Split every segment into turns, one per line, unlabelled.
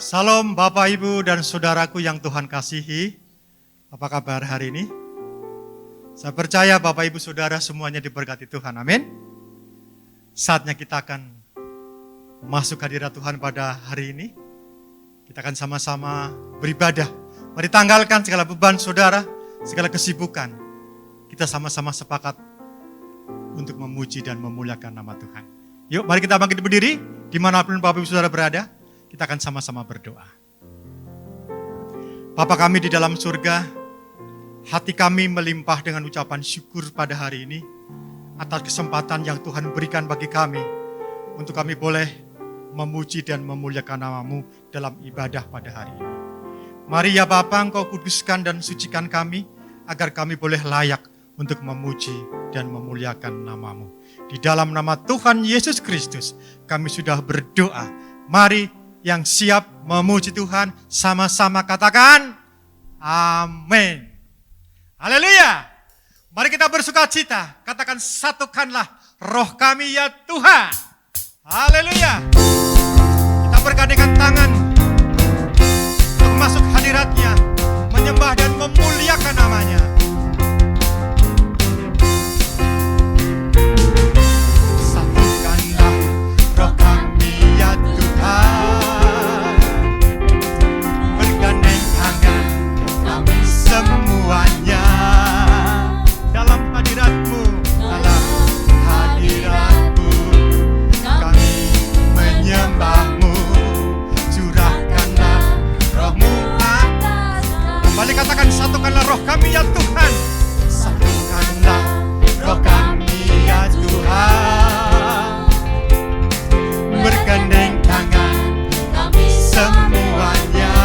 Salam Bapak, Ibu, dan Saudaraku yang Tuhan kasihi. Apa kabar hari ini? Saya percaya Bapak, Ibu, Saudara semuanya diberkati Tuhan. Amin. Saatnya kita akan masuk hadirat Tuhan pada hari ini. Kita akan sama-sama beribadah. Mari tanggalkan segala beban saudara, segala kesibukan. Kita sama-sama sepakat untuk memuji dan memuliakan nama Tuhan. Yuk, mari kita bangkit berdiri. Dimanapun Bapak, Ibu, Saudara berada, kita akan sama-sama berdoa. Bapa kami di dalam surga, hati kami melimpah dengan ucapan syukur pada hari ini atas kesempatan yang Tuhan berikan bagi kami untuk kami boleh memuji dan memuliakan nama-Mu dalam ibadah pada hari ini. Mari ya Bapa, Engkau kuduskan dan sucikan kami agar kami boleh layak untuk memuji dan memuliakan nama-Mu. Di dalam nama Tuhan Yesus Kristus kami sudah berdoa. Mari yang siap memuji Tuhan sama-sama katakan amin. Haleluya. Mari kita bersukacita, katakan satukanlah roh kami ya Tuhan. Haleluya. Kita bergandengan tangan untuk masuk hadirat-Nya, menyembah dan memuliakan namanya. Satukanlah roh kami ya Tuhan, bergandeng tangan kami semuanya dalam hadirat-Mu, dalam hadirat-Mu kami menyembah-Mu, curahkanlah roh-Mu atas. Kembali katakan satukanlah roh kami ya Tuhan, satukanlah roh kami ya Tuhan, bergandeng tangan kami semuanya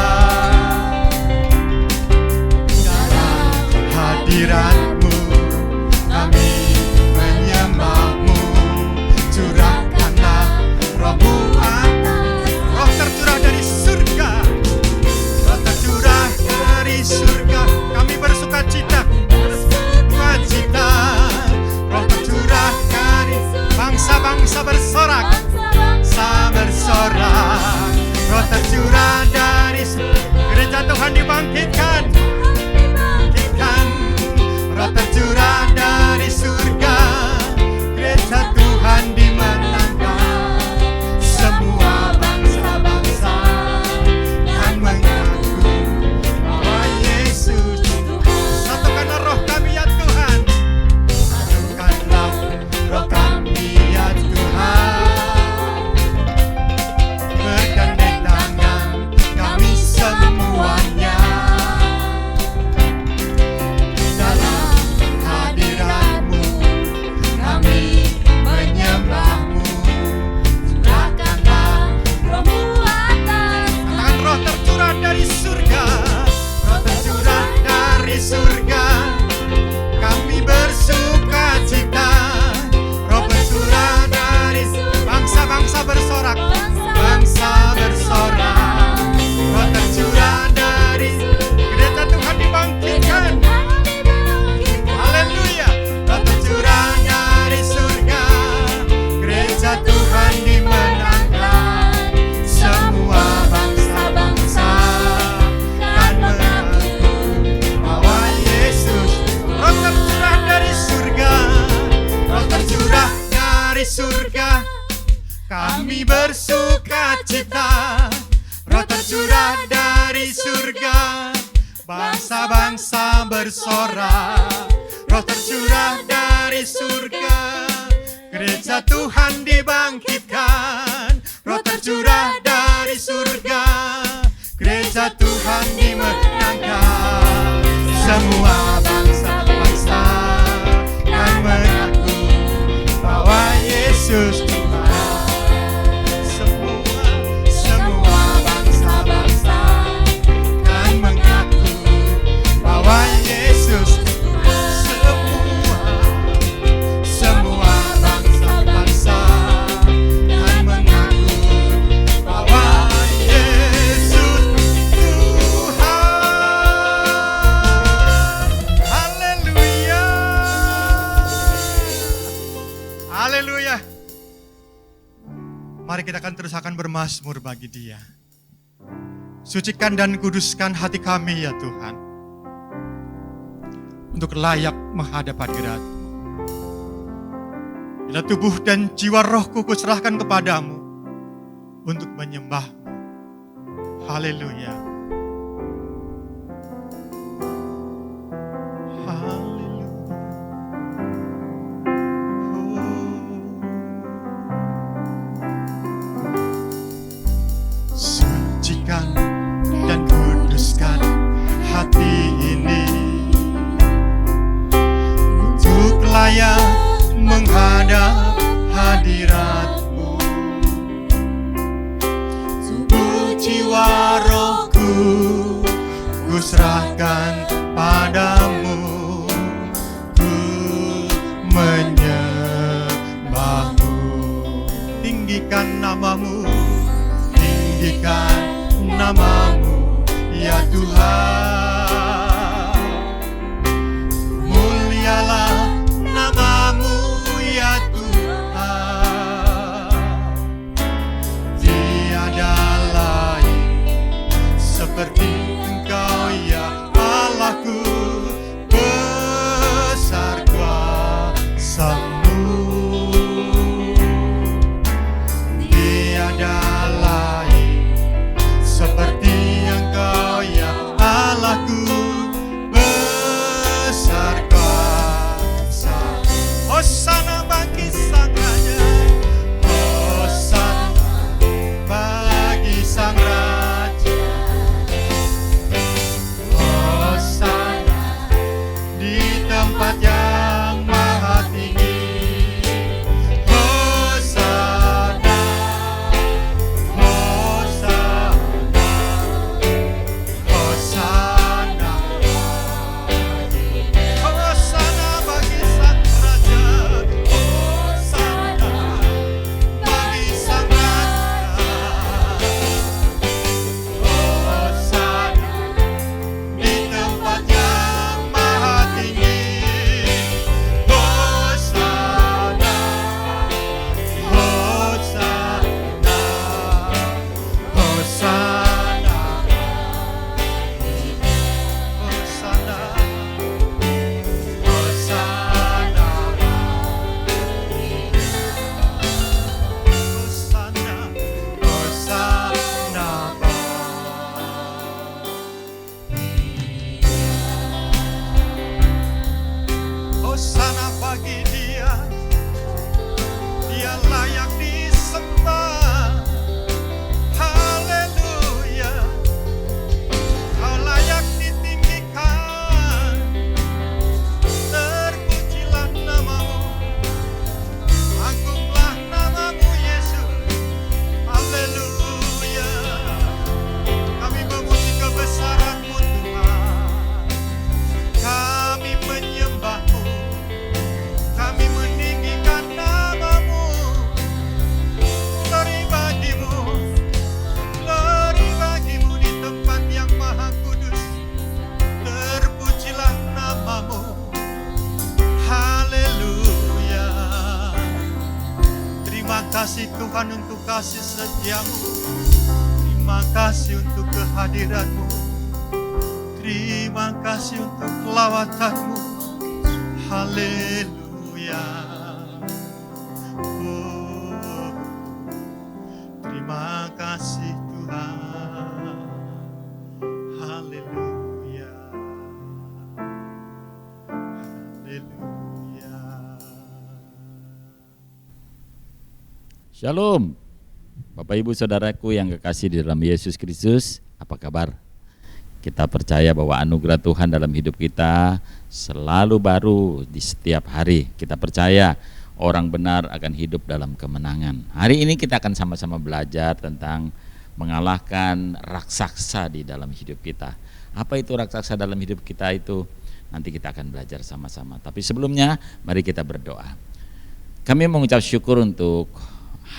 dalam hadirat-Mu kami menyembah-Mu, curahkanlah roh-Mu atas. Roh tercurah dari surga, roh tercurah dari surga, kami bersukacita, bersukacita. Roh tercurah dari bangsa-bangsa bersorak, bangsa bersorak. Roh tercurah dari gereja Tuhan dibangkitkan, bangkitkan. Roh tercurah dari surga, gereja Tuhan dimenangkan. Semua bangsa-bangsa kan mengaku bahwa Yesus Tuhan. Satukanlah roh kami ya Tuhan, satukanlah roh kami ya Tuhan, bergandeng tangan kami semuanya dalam hadirat-Mu kami menyembah-Mu, curahkanlah roh-Mu atas. Katakan roh tercurah dari surga, roh tercurah dari surga, kami bersukacita. Roh tercurah dari bangsa-bangsa bersorak, bangsa bersorak. Roh tercurah dari gereja Tuhan dibangkitkan. Haleluya. Roh tercurah dari surga, gereja Tuhan dimenangkan. Semua bangsa-bangsa kan mengaku bahwa Yesus. Roh tercurah dari surga, roh tercurah dari surga, kami bersukacita. Roh tercurah dari surga, bangsa-bangsa bersorak. Roh tercurah dari surga, gereja Tuhan dibangkitkan. Roh tercurah dari surga, gereja Tuhan dimenangkan. Semua bangsa-bangsa kan mengaku bahwa Yesus Tuhan. Semua bangsa-bangsa kan mengaku bahwa Yesus Tuhan. Semua bangsa-bangsa kan mengaku bahwa Yesus Tuhan. Haleluya. Haleluya. Mari kita akan terus akan bermazmur bagi Dia. Sucikan dan kuduskan hati kami ya Tuhan, untuk layak menghadap hadirat-Mu. Bila tubuh dan jiwa rohku kuserahkan kepadamu untuk menyembah-Mu. Haleluya. Sucikan dan kuduskan hati ini untuk layak menghadap hadirat-Mu. Tubuh jiwa rohku kuserahkan padamu, ku menyembah-Mu. Tinggikan nama-Mu, tinggikan nama-Mu ya Tuhan. Mulialah nama-Mu ya Tuhan. Tiada lain seperti Engkau ya Allahku. Besar kuasa-Mu, tiada lain seperti Engkau ya Allahku. Besar kuasa. Hosana bagi Sang Raja, Hosana bagi Sang Raja, Hosana di tempat yang maha tinggi. Hosana, Hosana, Hosana, Hosana bagi Sang Raja, Hosana bagi Sang Raja, Hosana di tempat yang maha tinggi. Hosana, Hosana, Hosana, Hosana, Hosana, Hosana, Hosana bagi Dia, Dia layak disembah. Haleluya, Kau layak ditinggikan. Terpujilah nama-Mu, agunglah nama-Mu Yesus. Haleluya, kami memuji kebesaran-Mu Tuhan. Kami menyembah-Mu, kami meninggikan nama-Mu. Glory bagi-Mu, glory bagi-Mu di tempat yang maha kudus. Terpujilah nama-Mu. Haleluya. Terima kasih Tuhan untuk kasih setia-Mu. Terima kasih untuk kehadiran-Mu. Terima kasih untuk kelawatan-Mu. Haleluya. Oh, terima kasih Tuhan. Haleluya. Haleluya.
Shalom, Bapak Ibu Saudaraku yang kekasih di dalam Yesus Kristus, apa kabar? Kita percaya bahwa anugerah Tuhan dalam hidup kita selalu baru di setiap hari. Kita percaya orang benar akan hidup dalam kemenangan. Hari ini kita akan sama-sama belajar tentang mengalahkan raksasa di dalam hidup kita. Apa itu raksasa dalam hidup kita itu? Nanti kita akan belajar sama-sama. Tapi sebelumnya mari kita berdoa. Kami mengucap syukur untuk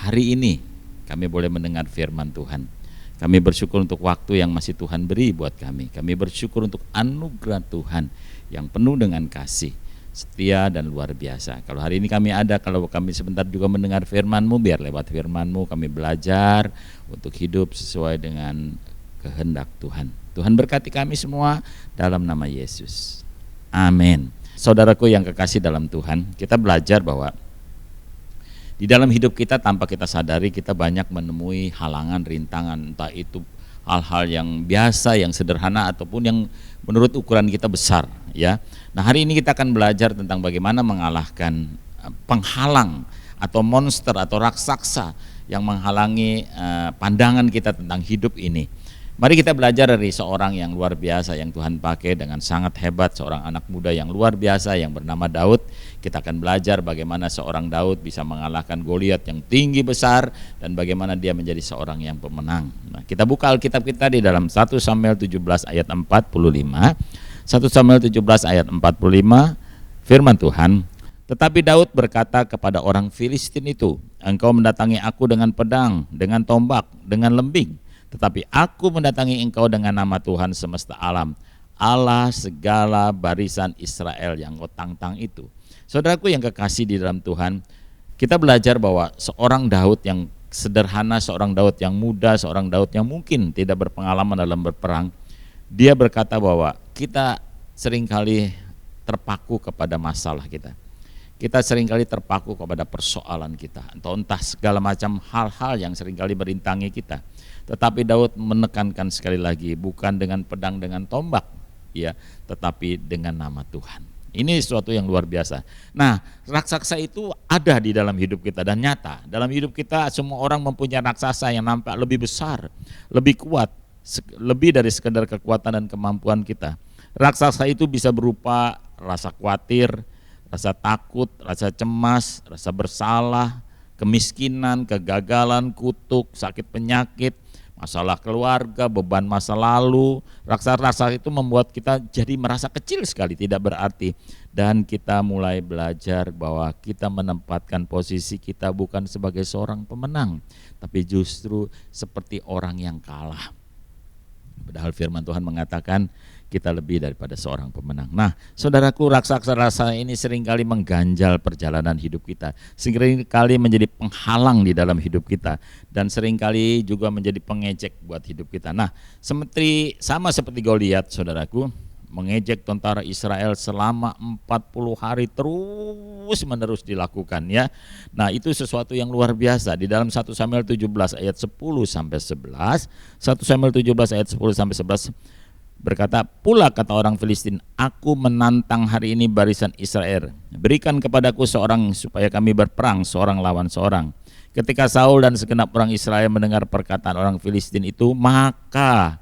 hari ini kami boleh mendengar firman Tuhan. Kami bersyukur untuk waktu yang masih Tuhan beri buat kami. Kami bersyukur untuk anugerah Tuhan yang penuh dengan kasih, setia dan luar biasa. Kalau hari ini kami ada, kalau kami sebentar juga mendengar firman-Mu, biar lewat firman-Mu kami belajar untuk hidup sesuai dengan kehendak Tuhan. Tuhan berkati kami semua dalam nama Yesus. Amin. Saudaraku yang kekasih dalam Tuhan, kita belajar bahwa di dalam hidup kita tanpa kita sadari kita banyak menemui halangan, rintangan, entah itu hal-hal yang biasa, yang sederhana ataupun yang menurut ukuran kita besar, ya. Nah, hari ini kita akan belajar tentang bagaimana mengalahkan penghalang atau monster atau raksasa yang menghalangi pandangan kita tentang hidup ini. Mari kita belajar dari seorang yang luar biasa yang Tuhan pakai dengan sangat hebat, seorang anak muda yang luar biasa yang bernama Daud. Kita akan belajar bagaimana seorang Daud bisa mengalahkan Goliat yang tinggi besar dan bagaimana dia menjadi seorang yang pemenang. Nah, kita buka Alkitab kita di dalam 1 Samuel 17 ayat 45. 1 Samuel 17 ayat 45, firman Tuhan, tetapi Daud berkata kepada orang Filistin itu, engkau mendatangi aku dengan pedang, dengan tombak, dengan lembing. Tetapi aku mendatangi engkau dengan nama Tuhan semesta alam, Allah segala barisan Israel yang kau tantang itu. Saudaraku yang kekasih di dalam Tuhan, kita belajar bahwa seorang Daud yang sederhana, seorang Daud yang muda, seorang Daud yang mungkin tidak berpengalaman dalam berperang, dia berkata bahwa kita seringkali terpaku kepada masalah kita. Kita seringkali terpaku kepada persoalan kita, atau entah segala macam hal-hal yang seringkali merintangi kita. Tetapi Daud menekankan sekali lagi, bukan dengan pedang dengan tombak, ya, tetapi dengan nama Tuhan. Ini sesuatu yang luar biasa. Nah, raksasa itu ada di dalam hidup kita dan nyata. Dalam hidup kita semua orang mempunyai raksasa yang nampak lebih besar, lebih kuat, lebih dari sekedar kekuatan dan kemampuan kita. Raksasa itu bisa berupa rasa khawatir, rasa takut, rasa cemas, rasa bersalah, kemiskinan, kegagalan, kutuk, sakit penyakit, masalah keluarga, beban masa lalu. Raksasa-raksasa itu membuat kita jadi merasa kecil sekali, tidak berarti. Dan kita mulai belajar bahwa kita menempatkan posisi kita bukan sebagai seorang pemenang, tapi justru seperti orang yang kalah. Padahal firman Tuhan mengatakan kita lebih daripada seorang pemenang. Nah, saudaraku, raksasa-raksasa ini seringkali mengganjal perjalanan hidup kita, seringkali menjadi penghalang di dalam hidup kita, dan seringkali juga menjadi pengejek buat hidup kita. Nah, sama seperti Goliat, saudaraku, mengejek tentara Israel selama 40 hari terus menerus dilakukan, ya. Nah, itu sesuatu yang luar biasa. Di dalam 1 Samuel 17 ayat 10 sampai 11, 1 Samuel 17 ayat 10 sampai 11 berkata, pula kata orang Filistin, aku menantang hari ini barisan Israel, berikan kepadaku seorang supaya kami berperang seorang lawan seorang. Ketika Saul dan segenap orang Israel mendengar perkataan orang Filistin itu, maka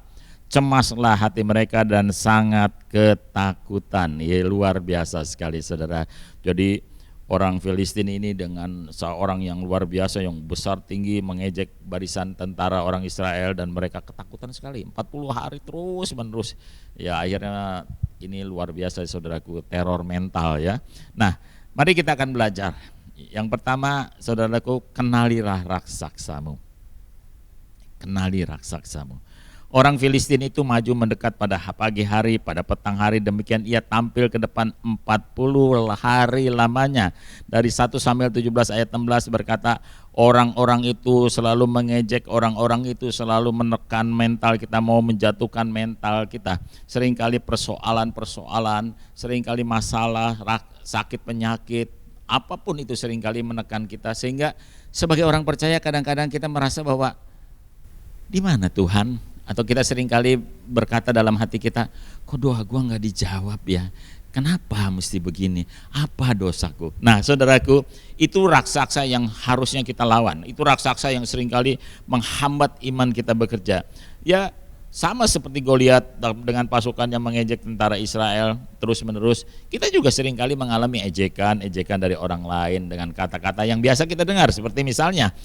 cemaslah hati mereka dan sangat ketakutan. Ya, luar biasa sekali, saudara. Jadi orang Filistin ini dengan seorang yang luar biasa, yang besar tinggi, mengejek barisan tentara orang Israel, dan mereka ketakutan sekali. 40 hari terus menerus. Ya, akhirnya ini luar biasa, saudaraku, teror mental, ya. Nah, mari kita akan belajar. Yang pertama, saudaraku, kenalilah raksasa-Mu. Kenali raksasa-Mu. Orang Filistin itu maju mendekat pada pagi hari, pada petang hari, demikian ia tampil ke depan 40 hari lamanya. Dari 1 Samuel 17 ayat 16 berkata, orang-orang itu selalu mengejek, orang-orang itu selalu menekan mental kita, mau menjatuhkan mental kita. Seringkali persoalan-persoalan, seringkali masalah, sakit penyakit, apapun itu seringkali menekan kita, sehingga sebagai orang percaya kadang-kadang kita merasa bahwa di mana Tuhan? Atau kita seringkali berkata dalam hati kita, kok doa gua nggak dijawab ya? Kenapa mesti begini? Apa dosaku? Nah, saudaraku, itu raksasa yang harusnya kita lawan. Itu raksasa yang seringkali menghambat iman kita bekerja. Ya, sama seperti Goliat dengan pasukan yang mengejek tentara Israel terus-menerus. Kita juga seringkali mengalami ejekan dari orang lain dengan kata-kata yang biasa kita dengar. Seperti misalnya,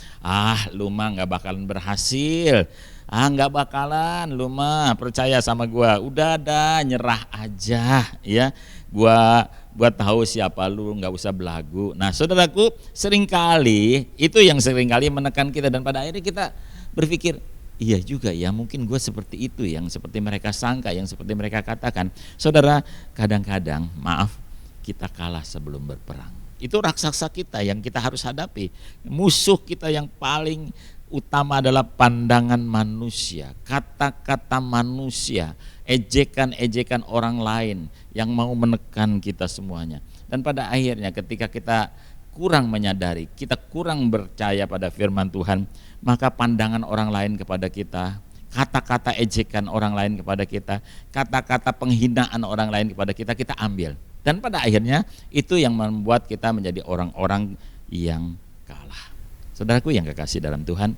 lu mah nggak bakalan berhasil. Nggak bakalan, lu mah percaya sama gua, udah dah nyerah aja ya, gua tahu siapa lu, nggak usah belagu. Nah, saudaraku, seringkali itu yang seringkali menekan kita, dan pada akhirnya kita berpikir, iya juga ya, mungkin gue seperti itu, yang seperti mereka sangka, yang seperti mereka katakan. Saudara, kadang-kadang maaf, kita kalah sebelum berperang. Itu raksasa kita yang kita harus hadapi, musuh kita yang paling utama adalah pandangan manusia, kata-kata manusia, ejekan-ejekan orang lain yang mau menekan kita semuanya. Dan pada akhirnya ketika kita kurang menyadari, kita kurang percaya pada firman Tuhan, maka pandangan orang lain kepada kita, kata-kata ejekan orang lain kepada kita, kata-kata penghinaan orang lain kepada kita, kita ambil. Dan pada akhirnya itu yang membuat kita menjadi orang-orang yang kalah. Saudaraku yang kekasih dalam Tuhan,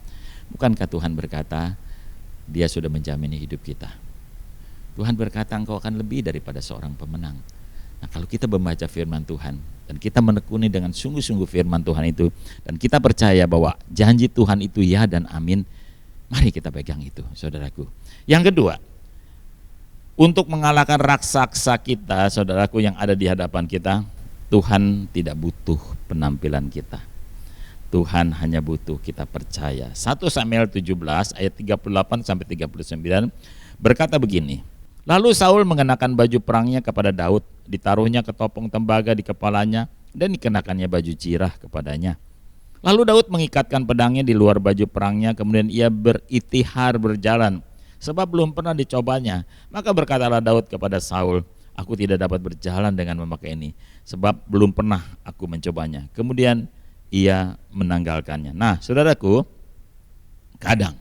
bukankah Tuhan berkata Dia sudah menjamin hidup kita? Tuhan berkata engkau akan lebih daripada seorang pemenang. Nah, kalau kita membaca firman Tuhan dan kita menekuni dengan sungguh-sungguh firman Tuhan itu, dan kita percaya bahwa janji Tuhan itu ya dan amin, mari kita pegang itu, saudaraku. Yang kedua, untuk mengalahkan raksasa kita, saudaraku, yang ada di hadapan kita, Tuhan tidak butuh penampilan kita. Tuhan hanya butuh kita percaya. 1 Samuel 17 ayat 38 sampai 39 berkata begini. Lalu Saul mengenakan baju perangnya kepada Daud, ditaruhnya ketopong tembaga di kepalanya dan dikenakannya baju cirah kepadanya. Lalu Daud mengikatkan pedangnya di luar baju perangnya, kemudian ia beritihar berjalan, sebab belum pernah dicobanya. Maka berkatalah Daud kepada Saul, aku tidak dapat berjalan dengan memakai ini, sebab belum pernah aku mencobanya. Kemudian ia menanggalkannya. Nah, saudaraku, kadang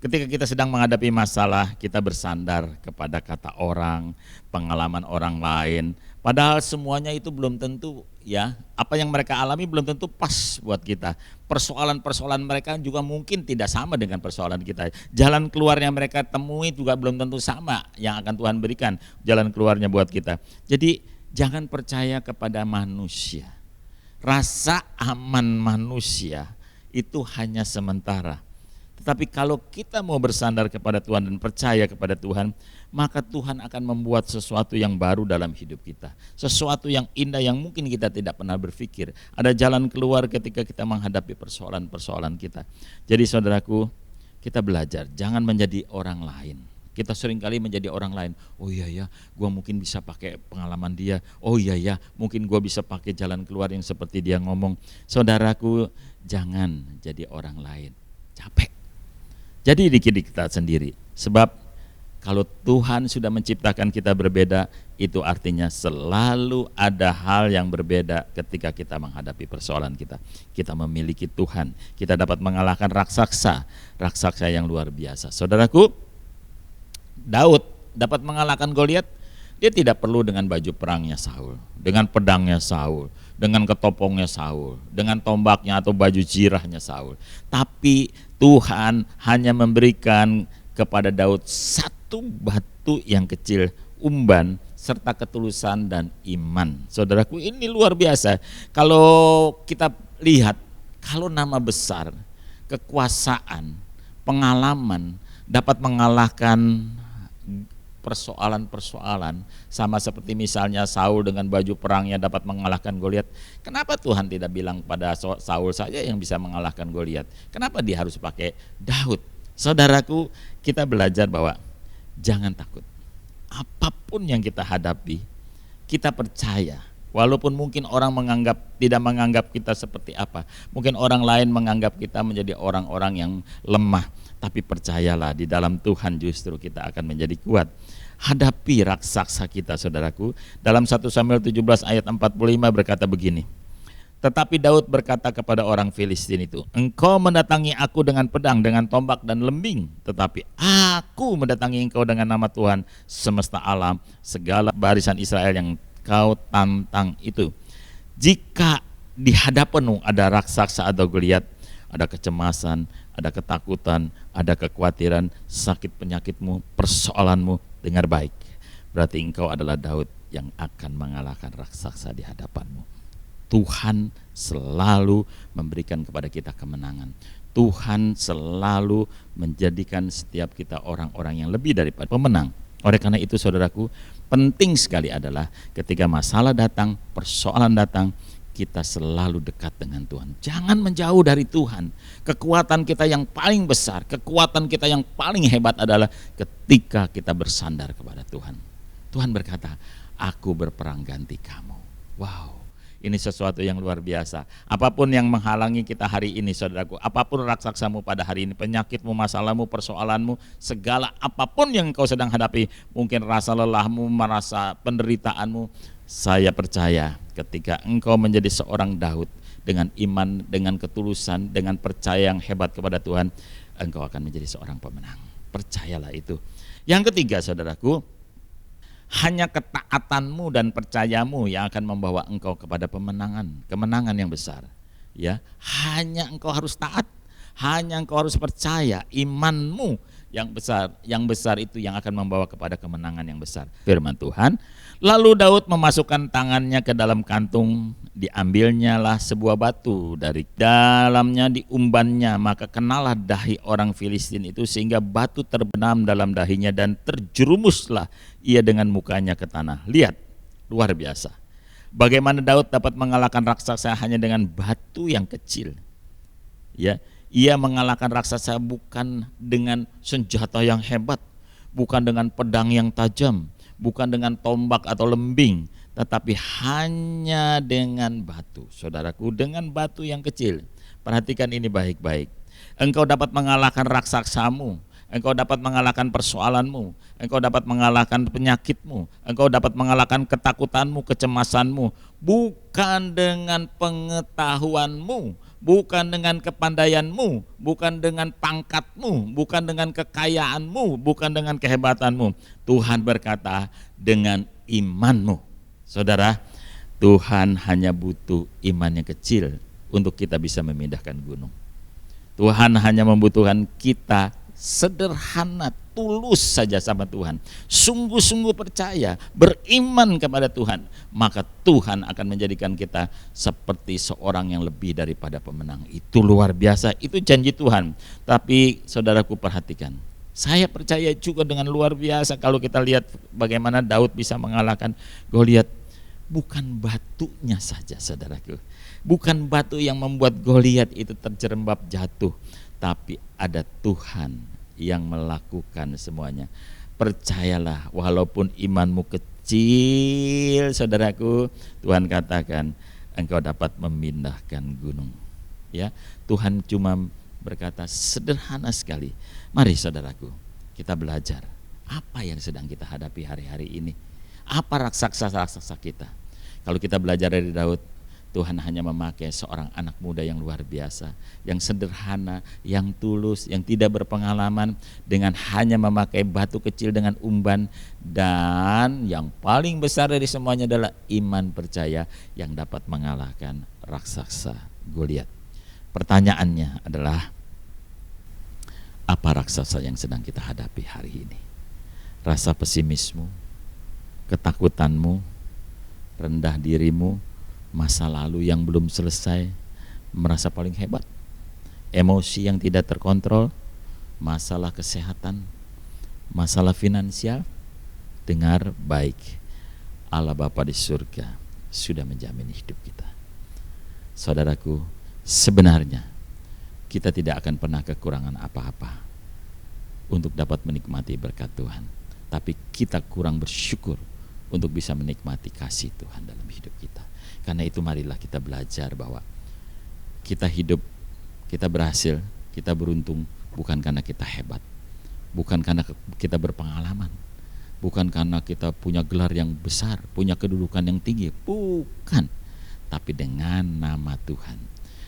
ketika kita sedang menghadapi masalah, kita bersandar kepada kata orang, pengalaman orang lain. Padahal semuanya itu belum tentu, ya, apa yang mereka alami belum tentu pas buat kita. Persoalan-persoalan mereka juga mungkin tidak sama dengan persoalan kita. Jalan keluarnya mereka temui juga belum tentu sama yang akan Tuhan berikan jalan keluarnya buat kita. Jadi jangan percaya kepada manusia. Rasa aman manusia itu hanya sementara. Tetapi kalau kita mau bersandar kepada Tuhan dan percaya kepada Tuhan, maka Tuhan akan membuat sesuatu yang baru dalam hidup kita. Sesuatu yang indah yang mungkin kita tidak pernah berpikir. Ada jalan keluar ketika kita menghadapi persoalan-persoalan kita. Jadi saudaraku, kita belajar jangan menjadi orang lain. Kita seringkali menjadi orang lain. Oh iya ya, gua mungkin bisa pakai pengalaman dia. Oh iya ya, mungkin gua bisa pakai jalan keluar yang seperti dia ngomong. Saudaraku, jangan jadi orang lain. Capek. Jadi diri kita sendiri. Sebab kalau Tuhan sudah menciptakan kita berbeda, itu artinya selalu ada hal yang berbeda ketika kita menghadapi persoalan kita. Kita memiliki Tuhan, kita dapat mengalahkan raksasa yang luar biasa. Saudaraku, Daud dapat mengalahkan Goliat, dia tidak perlu dengan baju perangnya Saul, dengan pedangnya Saul, dengan ketopongnya Saul, dengan tombaknya atau baju jirahnya Saul. Tapi Tuhan hanya memberikan kepada Daud satu batu yang kecil, umban, serta ketulusan dan iman. Saudaraku, ini luar biasa. Kalau kita lihat, kalau nama besar, kekuasaan, pengalaman dapat mengalahkan persoalan-persoalan, sama seperti misalnya Saul dengan baju perangnya dapat mengalahkan Goliat. Kenapa Tuhan tidak bilang pada Saul saja yang bisa mengalahkan Goliat? Kenapa dia harus pakai Daud? Saudaraku, kita belajar bahwa jangan takut. Apapun yang kita hadapi, kita percaya. Walaupun mungkin orang tidak menganggap kita seperti apa, mungkin orang lain menganggap kita menjadi orang-orang yang lemah, tapi percayalah di dalam Tuhan justru kita akan menjadi kuat. Hadapi raksasa kita, saudaraku. Dalam 1 Samuel 17 ayat 45 berkata begini. Tetapi Daud berkata kepada orang Filistin itu, engkau mendatangi aku dengan pedang, dengan tombak dan lembing, tetapi aku mendatangi engkau dengan nama Tuhan semesta alam, segala barisan Israel yang kau tantang itu. Jika di hadapanmu ada raksasa atau Goliat, ada kecemasan, ada ketakutan, ada kekhawatiran, sakit penyakitmu, persoalanmu, dengar baik. Berarti engkau adalah Daud yang akan mengalahkan raksasa di hadapanmu. Tuhan selalu memberikan kepada kita kemenangan. Tuhan selalu menjadikan setiap kita orang-orang yang lebih daripada pemenang. Oleh karena itu saudaraku, penting sekali adalah ketika masalah datang, persoalan datang, kita selalu dekat dengan Tuhan. Jangan menjauh dari Tuhan. Kekuatan kita yang paling besar, kekuatan kita yang paling hebat adalah ketika kita bersandar kepada Tuhan. Tuhan berkata, aku berperang ganti kamu. Wow, Ini sesuatu yang luar biasa. Apapun yang menghalangi kita hari ini, saudaraku, apapun raksaksamu pada hari ini, penyakitmu, masalahmu, persoalanmu, segala apapun yang engkau sedang hadapi, mungkin rasa lelahmu, merasa penderitaanmu, saya percaya ketika engkau menjadi seorang Daud dengan iman, dengan ketulusan, dengan percaya yang hebat kepada Tuhan, engkau akan menjadi seorang pemenang. Percayalah itu. Yang ketiga, saudaraku, hanya ketaatanmu dan percayamu yang akan membawa engkau kepada kemenangan yang besar. Ya, hanya engkau harus taat, hanya engkau harus percaya, imanmu yang besar itu yang akan membawa kepada kemenangan yang besar. Firman Tuhan, lalu Daud memasukkan tangannya ke dalam kantung, diambilnyalah sebuah batu, dari dalamnya diumbannya, maka kenalah dahi orang Filistin itu sehingga batu terbenam dalam dahinya dan terjerumuslah ia dengan mukanya ke tanah. Lihat, luar biasa. Bagaimana Daud dapat mengalahkan raksasa hanya dengan batu yang kecil. Ya, ia mengalahkan raksasa bukan dengan senjata yang hebat, bukan dengan pedang yang tajam, bukan dengan tombak atau lembing, tetapi hanya dengan batu. Saudaraku, dengan batu yang kecil. Perhatikan ini baik-baik. Engkau dapat mengalahkan raksaksamu, engkau dapat mengalahkan persoalanmu, engkau dapat mengalahkan penyakitmu, engkau dapat mengalahkan ketakutanmu, kecemasanmu, bukan dengan pengetahuanmu, bukan dengan kepandaianmu, bukan dengan pangkatmu, bukan dengan kekayaanmu, bukan dengan kehebatanmu. Tuhan berkata dengan imanmu. Saudara, Tuhan hanya butuh iman yang kecil untuk kita bisa memindahkan gunung. Tuhan hanya membutuhkan kita sederhana, tulus saja sama Tuhan, sungguh-sungguh percaya, beriman kepada Tuhan, maka Tuhan akan menjadikan kita seperti seorang yang lebih daripada pemenang. Itu luar biasa, itu janji Tuhan. Tapi saudaraku, perhatikan, saya percaya juga dengan luar biasa kalau kita lihat bagaimana Daud bisa mengalahkan Goliat. Bukan batunya saja, saudaraku, bukan batu yang membuat Goliat itu terjerembab jatuh, tapi ada Tuhan yang melakukan semuanya. Percayalah, walaupun imanmu kecil, saudaraku, Tuhan katakan engkau dapat memindahkan gunung. Ya, Tuhan cuma berkata sederhana sekali. Mari saudaraku, kita belajar apa yang sedang kita hadapi hari-hari ini. Apa raksasa-raksasa kita? Kalau kita belajar dari Daud, Tuhan hanya memakai seorang anak muda yang luar biasa, yang sederhana, yang tulus, yang tidak berpengalaman, dengan hanya memakai batu kecil dengan umban, dan yang paling besar dari semuanya adalah iman percaya yang dapat mengalahkan raksasa Goliat. Pertanyaannya adalah, apa raksasa yang sedang kita hadapi hari ini? Rasa pesimismu, ketakutanmu, rendah dirimu, masa lalu yang belum selesai, merasa paling hebat, emosi yang tidak terkontrol, masalah kesehatan, masalah finansial. Dengar baik, Allah Bapa di surga sudah menjamin hidup kita. Saudaraku, sebenarnya kita tidak akan pernah kekurangan apa-apa untuk dapat menikmati berkat Tuhan, tapi kita kurang bersyukur untuk bisa menikmati kasih Tuhan dalam hidup kita. Karena itu marilah kita belajar bahwa kita hidup, kita berhasil, kita beruntung bukan karena kita hebat, bukan karena kita berpengalaman, bukan karena kita punya gelar yang besar, punya kedudukan yang tinggi, bukan, tapi dengan nama Tuhan,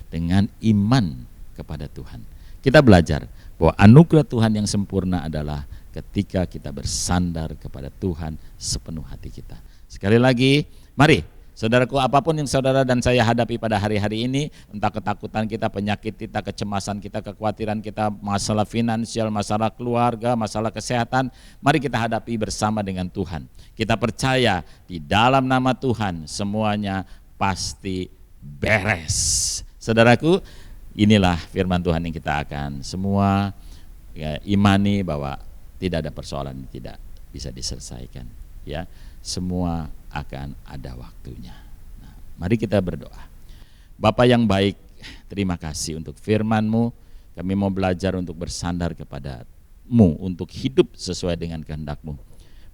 dengan iman kepada Tuhan. Kita belajar bahwa anugerah Tuhan yang sempurna adalah ketika kita bersandar kepada Tuhan sepenuh hati kita. Sekali lagi, mari saudaraku, apapun yang saudara dan saya hadapi pada hari-hari ini, entah ketakutan kita, penyakit kita, kecemasan kita, kekhawatiran kita, masalah finansial, masalah keluarga, masalah kesehatan, mari kita hadapi bersama dengan Tuhan. Kita percaya di dalam nama Tuhan semuanya pasti beres. Saudaraku, inilah firman Tuhan yang kita akan semua imani, bahwa tidak ada persoalan yang tidak bisa diselesaikan, ya, semua akan ada waktunya. Nah, mari kita berdoa. Bapa yang baik, terima kasih untuk firman-Mu. Kami mau belajar untuk bersandar kepada-Mu, untuk hidup sesuai dengan kehendak-Mu.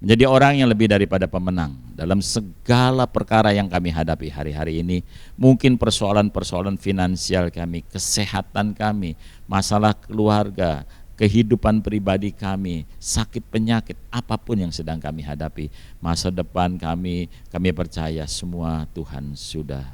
menjadi orang yang lebih daripada pemenang dalam segala perkara yang kami hadapi hari-hari ini. Mungkin persoalan-persoalan finansial kami, kesehatan kami, masalah keluarga, kehidupan pribadi kami, sakit penyakit, apapun yang sedang kami hadapi, masa depan kami percaya semua Tuhan sudah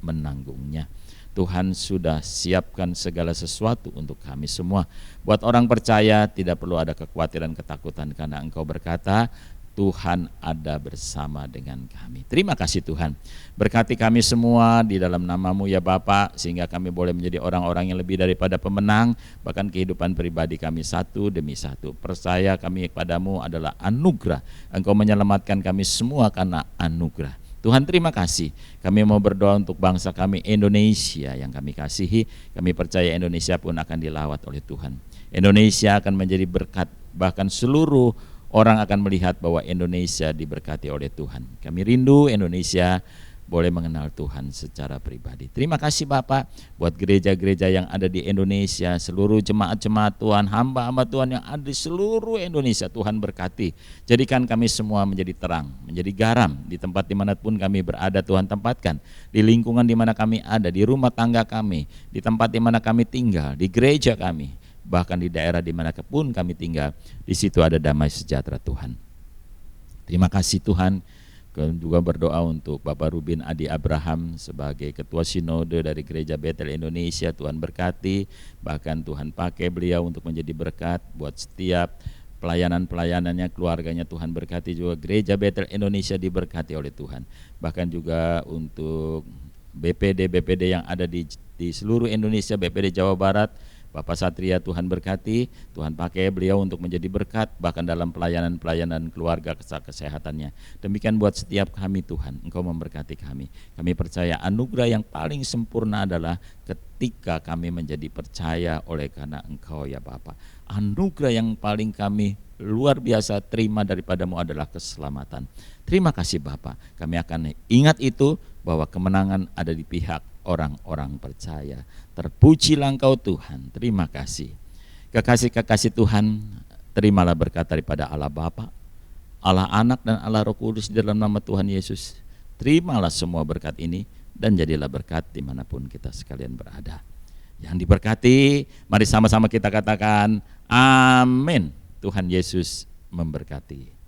menanggungnya. Tuhan sudah siapkan segala sesuatu untuk kami semua. Buat orang percaya tidak perlu ada kekhawatiran, ketakutan, karena Engkau berkata, Tuhan ada bersama dengan kami. Terima kasih Tuhan. Berkati kami semua di dalam nama-Mu ya Bapa, sehingga kami boleh menjadi orang-orang yang lebih daripada pemenang, bahkan kehidupan pribadi kami satu demi satu. Percaya kami kepadamu adalah anugerah. Engkau menyelamatkan kami semua karena anugerah. Tuhan terima kasih. Kami mau berdoa untuk bangsa kami Indonesia yang kami kasihi. Kami percaya Indonesia pun akan dilawat oleh Tuhan. Indonesia akan menjadi berkat, bahkan seluruh orang akan melihat bahwa Indonesia diberkati oleh Tuhan. Kami rindu Indonesia boleh mengenal Tuhan secara pribadi. Terima kasih Bapak buat gereja-gereja yang ada di Indonesia, seluruh jemaat-jemaat Tuhan, hamba-hamba Tuhan yang ada di seluruh Indonesia. Tuhan berkati, jadikan kami semua menjadi terang, menjadi garam di tempat dimanapun kami berada. Tuhan tempatkan di lingkungan di mana kami ada, di rumah tangga kami, di tempat di mana kami tinggal, di gereja kami, bahkan di daerah di mana pun kami tinggal, di situ ada damai sejahtera Tuhan. Terima kasih Tuhan. Kami juga berdoa untuk Bapak Rubin Adi Abraham sebagai Ketua Sinode dari Gereja Betel Indonesia. Tuhan berkati, bahkan Tuhan pakai beliau untuk menjadi berkat buat setiap pelayanan-pelayanannya, keluarganya. Tuhan berkati juga Gereja Betel Indonesia diberkati oleh Tuhan. Bahkan juga untuk BPD-BPD yang ada di seluruh Indonesia, BPD Jawa Barat, Bapak Satria Tuhan berkati, Tuhan pakai beliau untuk menjadi berkat, bahkan dalam pelayanan-pelayanan keluarga, kesehatannya. Demikian buat setiap kami Tuhan, Engkau memberkati kami. Kami percaya anugerah yang paling sempurna adalah ketika kami menjadi percaya oleh karena Engkau ya Bapa. Anugerah yang paling kami luar biasa terima daripadamu adalah keselamatan. Terima kasih Bapa, kami akan ingat itu bahwa kemenangan ada di pihak orang-orang percaya. Terpujilah Engkau Tuhan, terima kasih. Kekasih-kekasih Tuhan, terimalah berkat daripada Allah Bapa, Allah Anak dan Allah Roh Kudus di dalam nama Tuhan Yesus. Terimalah semua berkat ini dan jadilah berkat dimanapun kita sekalian berada. Yang diberkati, mari sama-sama kita katakan amin. Tuhan Yesus memberkati.